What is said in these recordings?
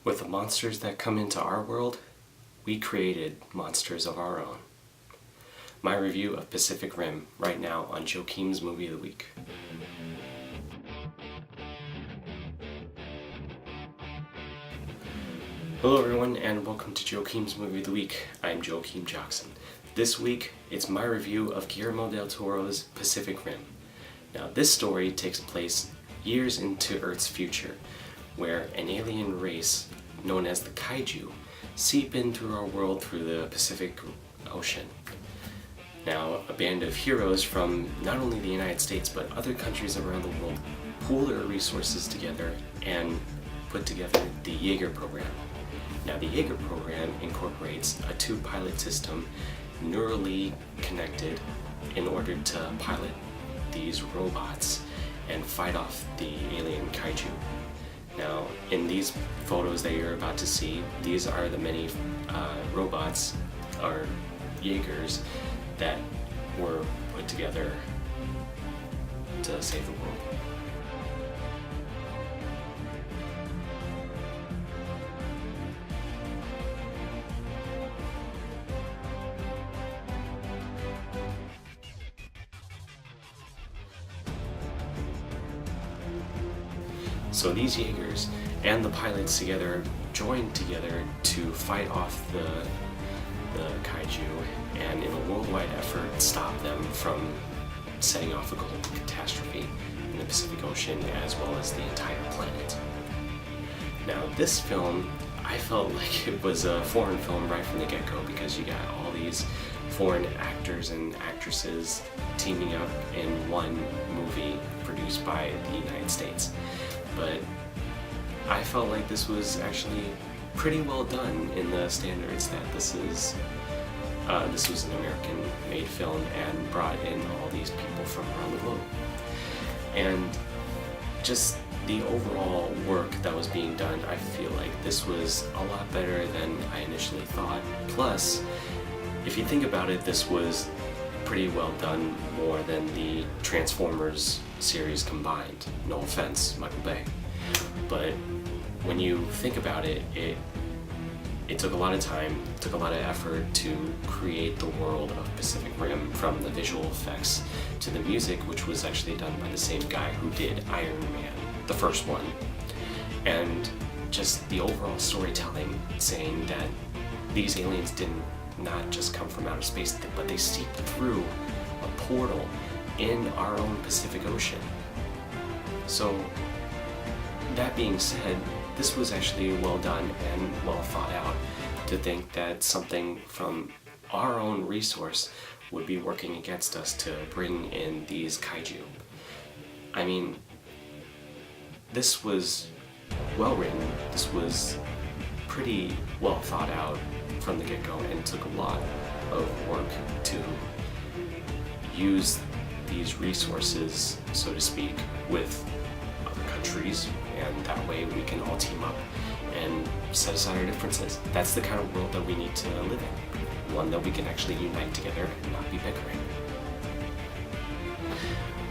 With the monsters that come into our world, we created monsters of our own. My review of Pacific Rim right now on Joachim's Movie of the Week. Hello everyone and welcome to Joachim's Movie of the Week. I'm Joachim Jackson. This week, it's my review of Guillermo del Toro's Pacific Rim. Now this story takes place years into Earth's future, where an alien race known as the Kaiju seep in through our world through the Pacific Ocean. Now, a band of heroes from not only the United States but other countries around the world pool their resources together and put together the Jaeger program. Now, the Jaeger program incorporates a two-pilot system neurally connected in order to pilot these robots and fight off the alien Kaiju. Now, in these photos that you're about to see, these are the many robots, or Jaegers, that were put together to save the world. So these Jaegers and the pilots together joined together to fight off the Kaiju and in a worldwide effort stop them from setting off a global catastrophe in the Pacific Ocean as well as the entire planet. Now this film, I felt like it was a foreign film right from the get-go because you got all these foreign actors and actresses teaming up in one movie produced by the United States. But I felt like this was actually pretty well done in the standards that this was an American-made film and brought in all these people from around the globe. And just the overall work that was being done, I feel like this was a lot better than I initially thought. Plus, if you think about it, this was pretty well done, more than the Transformers series combined. No offense, Michael Bay. But when you think about it, it took a lot of time, took a lot of effort to create the world of Pacific Rim, from the visual effects to the music, which was actually done by the same guy who did Iron Man, the first one. And just the overall storytelling, saying that these aliens didn't not just come from outer space, but they seeped through a portal in our own Pacific Ocean. So, that being said, this was actually well done and well thought out, to think that something from our own resource would be working against us to bring in these Kaiju. I mean, this was well written, this was pretty well thought out from the get-go, and took a lot of work to use these resources, so to speak, with other countries, and that way we can all team up and set aside our differences. That's the kind of world that we need to live in, one that we can actually unite together and not be bickering.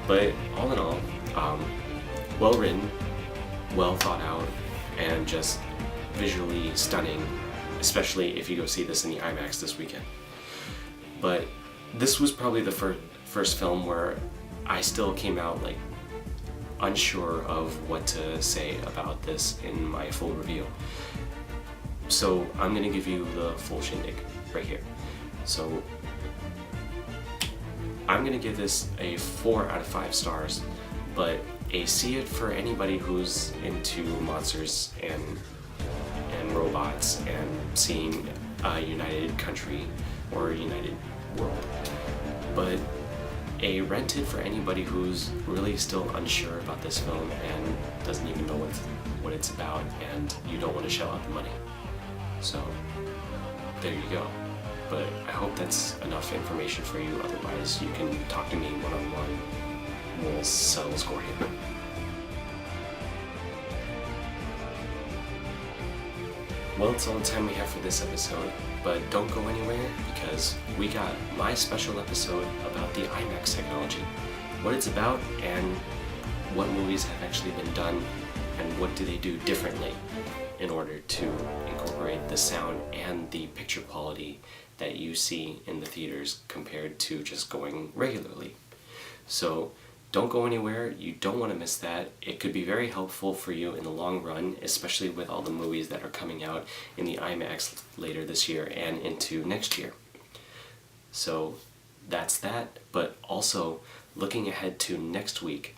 But all in all, well written, well thought out, and just visually stunning, especially if you go see this in the IMAX this weekend. But this was probably the first film where I still came out like unsure of what to say about this in my full review. So I'm gonna give you the full shindig right here. So I'm gonna give this a 4 out of 5 stars, but a see it for anybody who's into monsters and robots and seeing a united country or a united world. But a rent it for anybody who's really still unsure about this film and doesn't even know what it's about, and you don't want to shell out the money. So there you go. But I hope that's enough information for you. Otherwise, you can talk to me one-on-one. We'll settle the score here. Well, it's all the time we have for this episode, but don't go anywhere because we got my special episode about the IMAX technology, what it's about, and what movies have actually been done and what do they do differently in order to incorporate the sound and the picture quality that you see in the theaters compared to just going regularly. So don't go anywhere, you don't want to miss that. It could be very helpful for you in the long run, especially with all the movies that are coming out in the IMAX later this year and into next year. So that's that, but also looking ahead to next week,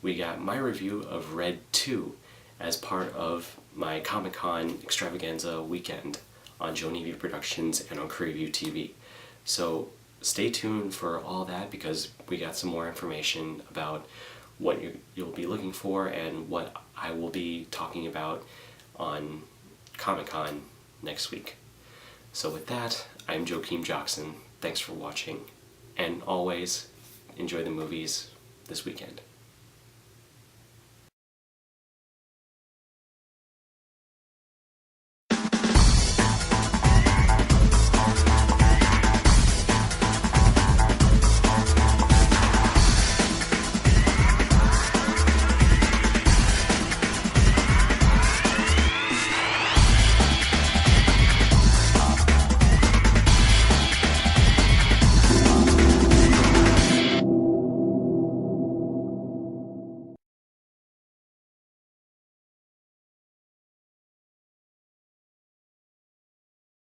we got my review of Red 2 as part of my Comic-Con extravaganza weekend on Joe Navy Productions and on Preview TV. So stay tuned for all that, because we got some more information about what you'll be looking for and what I will be talking about on Comic-Con next week. So with that, I'm Joachim Jackson. Thanks for watching, and always enjoy the movies this weekend.